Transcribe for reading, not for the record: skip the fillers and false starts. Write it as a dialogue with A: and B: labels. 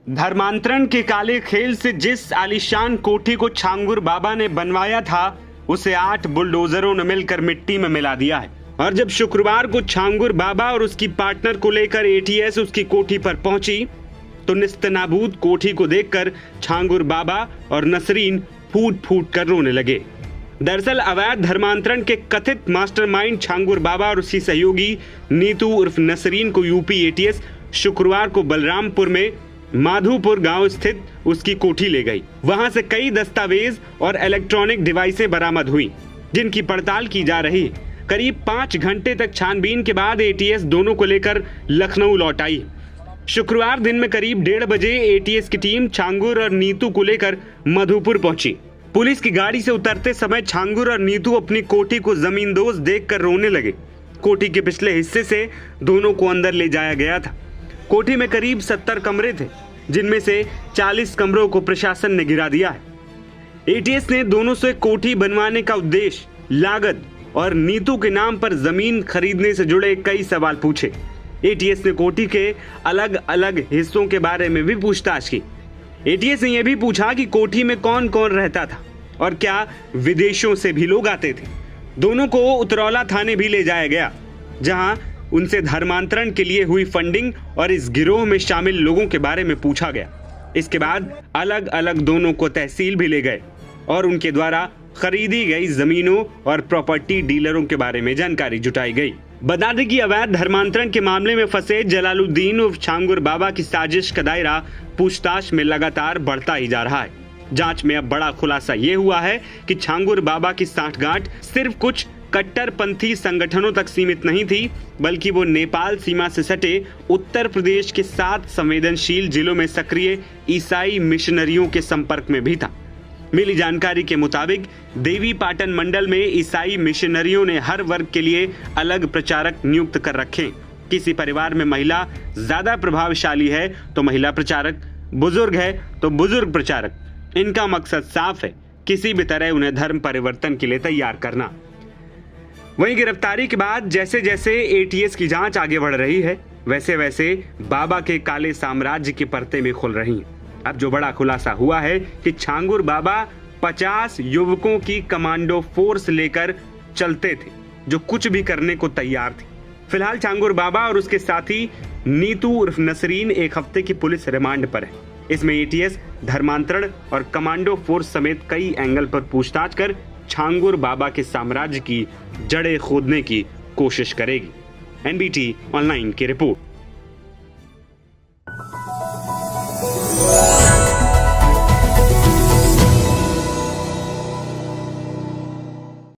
A: धर्मांतरण के काले खेल से जिस आलीशान कोठी को छांगुर बाबा ने बनवाया था उसे 8 बुलडोजरों ने मिलकर मिट्टी में मिला दिया है। और जब शुक्रवार को छांगुर बाबा और उसकी पार्टनर को लेकर एटीएस उसकी कोठी पर पहुंची तो निस्तनाबूद कोठी को देखकर छांगुर बाबा और नसरीन फूट फूट कर रोने लगे। दरअसल अवैध धर्मांतरण के कथित मास्टरमाइंड छांगुर बाबा और उसकी सहयोगी नीतू उर्फ नसरीन को यूपी एटीएस शुक्रवार को बलरामपुर में माधोपुर गांव स्थित उसकी कोठी ले गई। वहां से कई दस्तावेज और इलेक्ट्रॉनिक डिवाइसें बरामद हुई जिनकी पड़ताल की जा रही है। करीब 5 घंटे तक छानबीन के बाद एटीएस दोनों को लेकर लखनऊ लौट आई। शुक्रवार दिन में करीब 1:30 बजे एटीएस की टीम छांगुर और नीतू को लेकर मधुपुर पहुंची। पुलिस की गाड़ी से उतरते समय छांगुर और नीतू अपनी कोठी को जमींदोज देखकर रोने लगे। कोठी के पिछले हिस्से से दोनों को अंदर ले जाया गया था। कोठी में करीब 70 कमरे थे जिनमें से 40 कमरों को प्रशासन ने गिरा दिया है। एटीएस ने दोनों से कोठी बनवाने का उद्देश्य, लागत और नीतू के नाम पर जमीन खरीदने से जुड़े कई सवाल पूछे। एटीएस ने कोठी के अलग अलग हिस्सों के बारे में भी पूछताछ की। एटीएस ने यह भी पूछा कि कोठी में कौन कौन रहता था और क्या विदेशों से भी लोग आते थे। दोनों को उतरौला थाने भी ले जाया गया जहां उनसे धर्मांतरण के लिए हुई फंडिंग और इस गिरोह में शामिल लोगों के बारे में पूछा गया। इसके बाद अलग अलग दोनों को तहसील भी ले गए और उनके द्वारा खरीदी गई जमीनों और प्रॉपर्टी डीलरों के बारे में जानकारी जुटाई गई। बता दें कि अवैध धर्मांतरण के मामले में फंसे जलालुद्दीन उर्फ छांगुर बाबा की साजिश का दायरा पूछताछ में लगातार बढ़ता ही जा रहा है। जांच में अब बड़ा खुलासा ये हुआ है कि छांगुर बाबा की सांठगांठ सिर्फ कुछ कट्टरपंथी संगठनों तक सीमित नहीं थी, बल्कि वो नेपाल सीमा से सटे उत्तर प्रदेश के 7 संवेदनशील जिलों में सक्रिय ईसाई मिशनरियों के संपर्क में भी था। मिली जानकारी के मुताबिक देवी पाटन मंडल में ईसाई मिशनरियों ने हर वर्ग के लिए अलग प्रचारक नियुक्त कर रखे। किसी परिवार में महिला ज्यादा प्रभावशाली है तो महिला प्रचारक, बुजुर्ग है तो बुजुर्ग प्रचारक। इनका मकसद साफ है, किसी भी तरह उन्हें धर्म परिवर्तन के लिए तैयार करना। वहीं गिरफ्तारी के बाद जैसे जैसे एटीएस की जांच आगे बढ़ रही है वैसे वैसे बाबा के काले साम्राज्य की परतें भी खुल रही हैं। अब जो बड़ा खुलासा हुआ है कि छांगुर बाबा 50 युवकों की कमांडो फोर्स लेकर चलते थे जो कुछ भी करने को तैयार थे। फिलहाल छांगुर बाबा और उसके साथी नीतू उर्फ नसरीन 1 हफ्ते की पुलिस रिमांड पर है। इसमें एटीएस धर्मांतरण और कमांडो फोर्स समेत कई एंगल पर पूछताछ कर छांगुर बाबा के साम्राज्य की जड़ें खोदने की कोशिश करेगी। एनबीटी ऑनलाइन की रिपोर्ट।